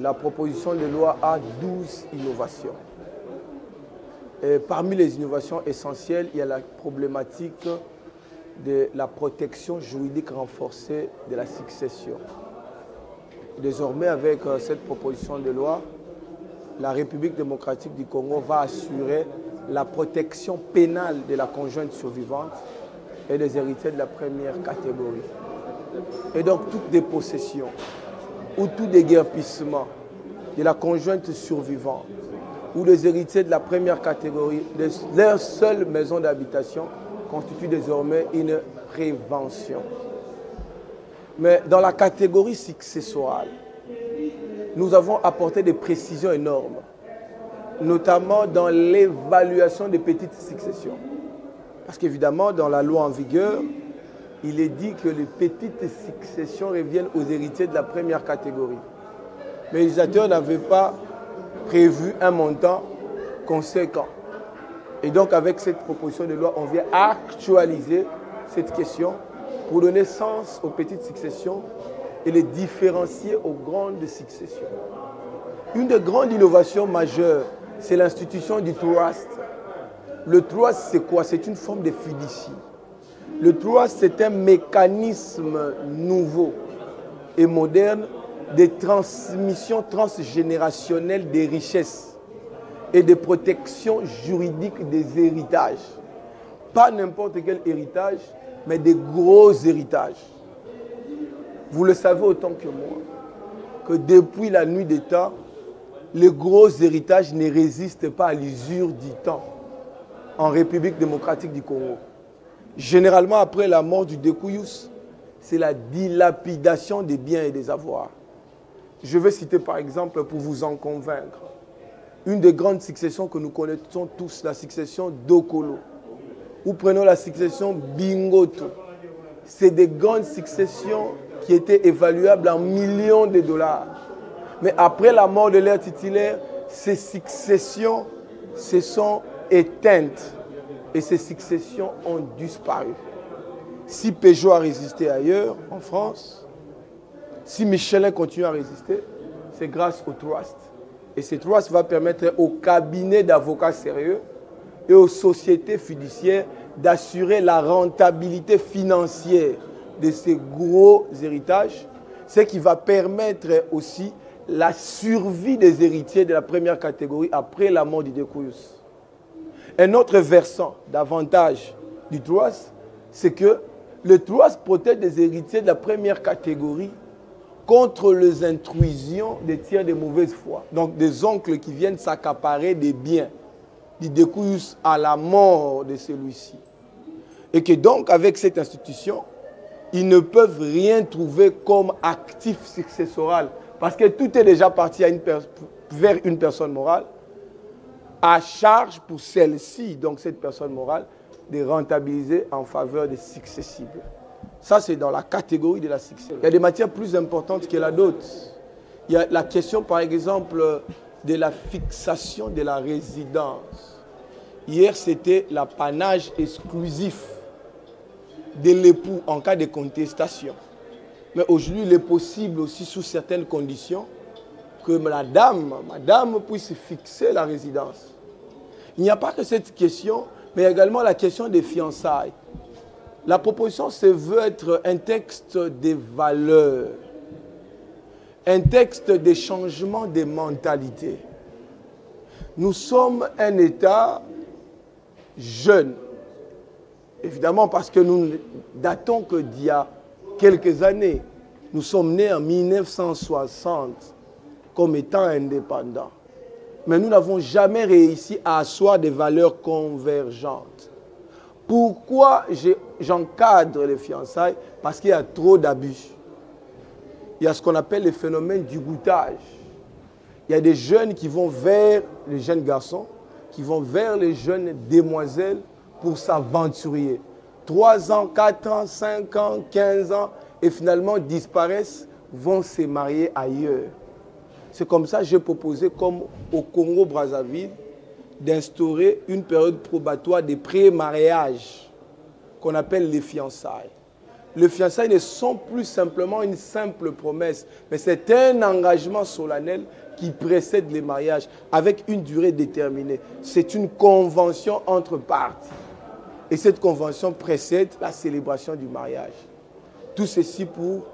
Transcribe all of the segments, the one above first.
la proposition de loi a 12 innovations. Et parmi les innovations essentielles, il y a la problématique de la protection juridique renforcée de la succession. Désormais, avec cette proposition de loi, la République démocratique du Congo va assurer la protection pénale de la conjointe survivante et des héritiers de la première catégorie. Et donc, toute dépossession ou tout déguerpissement de la conjointe survivante ou des héritiers de la première catégorie de leur seule maison d'habitation constitue désormais une prévention. Mais dans la catégorie successorale, nous avons apporté des précisions énormes, notamment dans l'évaluation des petites successions. Parce qu'évidemment, dans la loi en vigueur, il est dit que les petites successions reviennent aux héritiers de la première catégorie. Mais les législateurs n'avaient pas prévu un montant conséquent. Et donc, avec cette proposition de loi, on vient actualiser cette question pour donner sens aux petites successions et les différencier aux grandes successions. Une des grandes innovations majeures, c'est l'institution du trust. Le trust, c'est quoi? C'est une forme de fiducie. Le trust, c'est un mécanisme nouveau et moderne de transmission transgénérationnelle des richesses et de protection juridique des héritages. Pas n'importe quel héritage, mais des gros héritages. Vous le savez autant que moi, que depuis la nuit des temps, les gros héritages ne résistent pas à l'usure du temps en République démocratique du Congo. Généralement, après la mort du Découyous, c'est la dilapidation des biens et des avoirs. Je vais citer par exemple, pour vous en convaincre, une des grandes successions que nous connaissons tous, la succession Dokolo. Ou prenons la succession Bingoto. C'est des grandes successions qui étaient évaluables en millions de dollars. Mais après la mort de leur titulaire, ces successions se sont éteintes et ces successions ont disparu. Si Peugeot a résisté ailleurs, en France, si Michelin continue à résister, c'est grâce au trust. Et ce trust va permettre aux cabinets d'avocats sérieux et aux sociétés fiduciaires d'assurer la rentabilité financière de ces gros héritages, ce qui va permettre aussi la survie des héritiers de la première catégorie après la mort du Découyous. Un autre versant d'avantage du trust, c'est que le trust protège des héritiers de la première catégorie contre les intrusions des tiers de mauvaise foi. Donc des oncles qui viennent s'accaparer des biens du Découyous à la mort de celui-ci. Et que donc avec cette institution, ils ne peuvent rien trouver comme actif successoral parce que tout est déjà parti vers une personne morale, à charge pour celle-ci, donc cette personne morale, de rentabiliser en faveur des successibles. Ça, c'est dans la catégorie de la succession. Il y a des matières plus importantes que la d'autres. Il y a la question, par exemple, de la fixation de la résidence. Hier, c'était l'apanage exclusif de l'époux en cas de contestation. Mais aujourd'hui, il est possible aussi, sous certaines conditions, que madame puisse fixer la résidence. Il n'y a pas que cette question, mais également la question des fiançailles. La proposition se veut être un texte des valeurs, un texte des changements des mentalités. Nous sommes un État jeune, évidemment parce que nous datons que d'il y a quelques années. Nous sommes nés en 1960 comme étant indépendants. Mais nous n'avons jamais réussi à asseoir des valeurs convergentes. Pourquoi j'encadre les fiançailles? Parce qu'il y a trop d'abus. Il y a ce qu'on appelle le phénomène du goûtage. Il y a des jeunes qui vont vers les jeunes garçons, qui vont vers les jeunes demoiselles pour s'aventurer. 3 ans, 4 ans, 5 ans, 15 ans, et finalement disparaissent, vont se marier ailleurs. C'est comme ça que j'ai proposé, comme au Congo-Brazzaville, d'instaurer une période probatoire de pré-mariage qu'on appelle les fiançailles. les fiançailles ne sont plus simplement une simple promesse, mais c'est un engagement solennel qui précède les mariages avec une durée déterminée. C'est une convention entre parties. Et cette convention précède la célébration du mariage. Tout ceci pour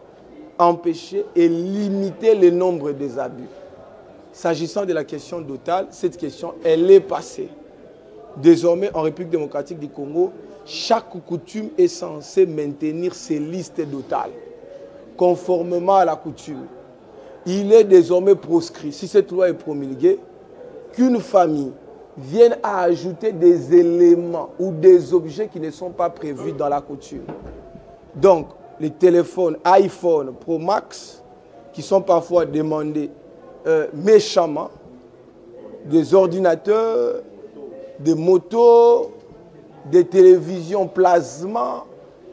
empêcher et limiter le nombre des abus. S'agissant de la question dotale, cette question, elle est passée. Désormais, en République démocratique du Congo, chaque coutume est censée maintenir ses listes dotales, conformément à la coutume. Il est désormais proscrit, si cette loi est promulguée, qu'une famille vienne à ajouter des éléments ou des objets qui ne sont pas prévus dans la coutume. Donc, les téléphones iPhone Pro Max, qui sont parfois demandés méchamment, des ordinateurs, des motos, des télévisions plasma,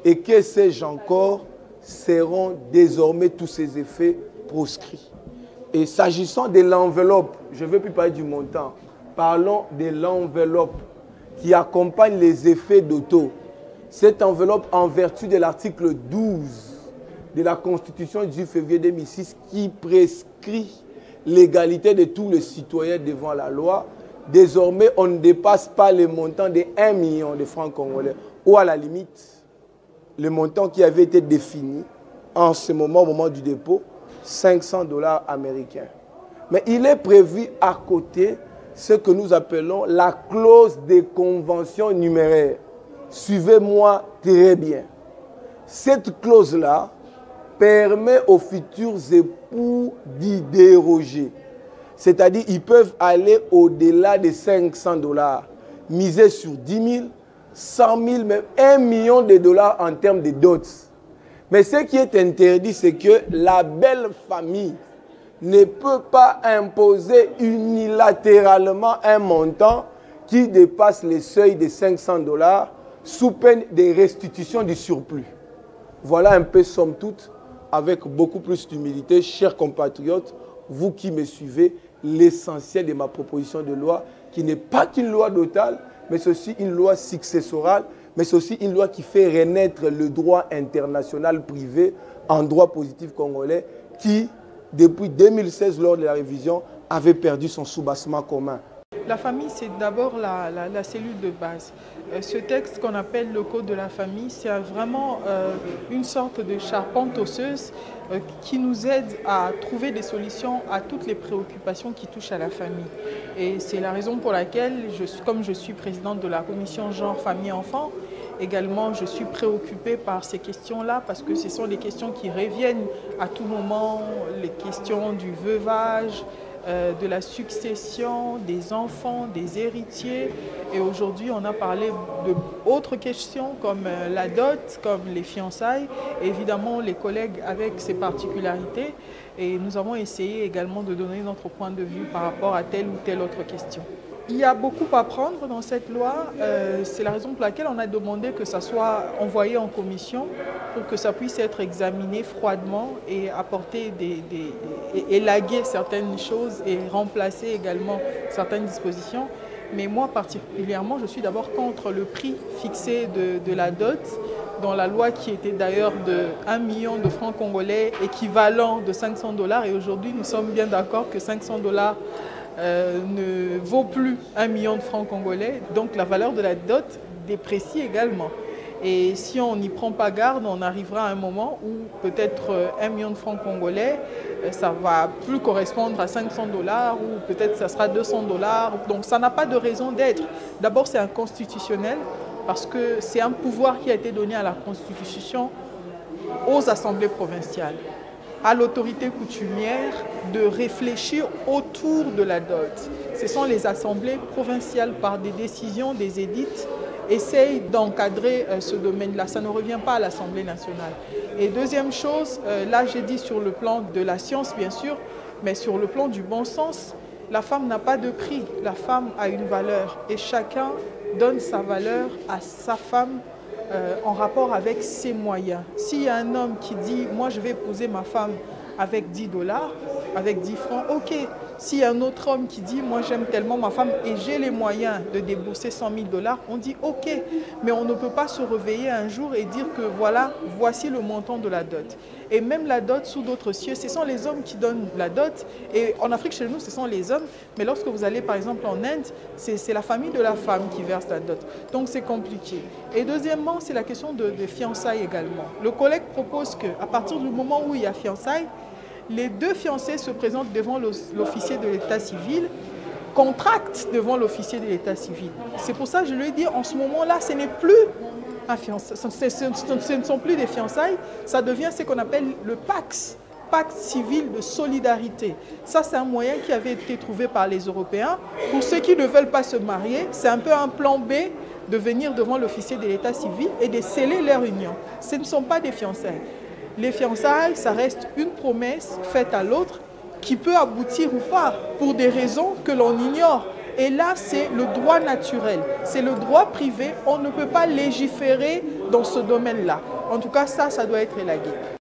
et que sais-je encore, seront désormais tous ces effets proscrits. Et s'agissant de l'enveloppe, je ne veux plus parler du montant, parlons de l'enveloppe qui accompagne les effets d'auto. Cette enveloppe, en vertu de l'article 12 de la Constitution du février 2006, qui prescrit l'égalité de tous les citoyens devant la loi, désormais, on ne dépasse pas le montant de 1 million de francs congolais, ou à la limite, le montant qui avait été défini en ce moment, au moment du dépôt, 500 $ américains. Mais il est prévu à côté ce que nous appelons la clause de convention numéraire. Suivez-moi très bien. Cette clause-là permet aux futurs époux d'y déroger. C'est-à-dire qu'ils peuvent aller au-delà de 500 $, miser sur 10 000, 100 000, même 1 million de dollars en termes de dot. Mais ce qui est interdit, c'est que la belle famille ne peut pas imposer unilatéralement un montant qui dépasse les seuils de 500 $ sous peine de restitution du surplus. Voilà un peu, somme toute, avec beaucoup plus d'humilité, chers compatriotes, vous qui me suivez, l'essentiel de ma proposition de loi, qui n'est pas qu'une loi totale, mais c'est aussi une loi successorale, mais c'est aussi une loi qui fait renaître le droit international privé en droit positif congolais, qui, depuis 2016, lors de la révision, avait perdu son soubassement commun. La famille, c'est d'abord la cellule de base. Ce texte qu'on appelle le Code de la famille, c'est vraiment une sorte de charpente osseuse qui nous aide à trouver des solutions à toutes les préoccupations qui touchent à la famille. Et c'est la raison pour laquelle, comme je suis présidente de la commission genre, famille, enfants, également je suis préoccupée par ces questions-là parce que ce sont les questions qui reviennent à tout moment, les questions du veuvage, de la succession, des enfants, des héritiers. Et aujourd'hui, on a parlé d'autres questions comme la dot, comme les fiançailles, et évidemment les collègues avec ces particularités. Et nous avons essayé également de donner notre point de vue par rapport à telle ou telle autre question. Il y a beaucoup à prendre dans cette loi. C'est la raison pour laquelle on a demandé que ça soit envoyé en commission pour que ça puisse être examiné froidement et apporter élaguer certaines choses et remplacer également certaines dispositions. Mais moi particulièrement, je suis d'abord contre le prix fixé de la dot dans la loi qui était d'ailleurs de 1 million de francs congolais, équivalent de 500 $. Et aujourd'hui, nous sommes bien d'accord que 500 $ ne vaut plus 1 million de francs congolais, donc la valeur de la dot déprécie également. Et si on n'y prend pas garde, on arrivera à un moment où peut-être 1 million de francs congolais, ça ne va plus correspondre à 500 $ ou peut-être ça sera 200 $. Donc ça n'a pas de raison d'être. D'abord, c'est inconstitutionnel parce que c'est un pouvoir qui a été donné à la Constitution aux assemblées provinciales, à l'autorité coutumière de réfléchir autour de la dot. Ce sont les assemblées provinciales, par des décisions, des édits, essayent d'encadrer ce domaine-là. Ça ne revient pas à l'Assemblée nationale. Et deuxième chose, là j'ai dit sur le plan de la science bien sûr, mais sur le plan du bon sens, la femme n'a pas de prix. La femme a une valeur et chacun donne sa valeur à sa femme en rapport avec ses moyens. S'il y a un homme qui dit « moi je vais épouser ma femme avec 10 $», avec 10 francs, ok. S'il y a un autre homme qui dit, moi j'aime tellement ma femme et j'ai les moyens de débourser 100 000 $, on dit ok. Mais on ne peut pas se réveiller un jour et dire que voilà, voici le montant de la dot. Et même la dot sous d'autres cieux, ce sont les hommes qui donnent la dot. Et en Afrique, chez nous, ce sont les hommes. Mais lorsque vous allez par exemple en Inde, c'est la famille de la femme qui verse la dot. Donc c'est compliqué. Et deuxièmement, c'est la question de fiançailles également. Le collègue propose qu'à partir du moment où il y a fiançailles, les deux fiancés se présentent devant l'officier de l'état civil, contractent devant l'officier de l'état civil. C'est pour ça que je lui ai dit, en ce moment-là, ce n'est plus un fiançailles, ce ne sont plus des fiançailles, ça devient ce qu'on appelle le PACS, pacte civil de solidarité. Ça, c'est un moyen qui avait été trouvé par les Européens. Pour ceux qui ne veulent pas se marier, c'est un peu un plan B de venir devant l'officier de l'état civil et de sceller leur union. Ce ne sont pas des fiançailles. Les fiançailles, ça reste une promesse faite à l'autre qui peut aboutir ou pas pour des raisons que l'on ignore. Et là, c'est le droit naturel, c'est le droit privé. On ne peut pas légiférer dans ce domaine-là. En tout cas, ça doit être élagué.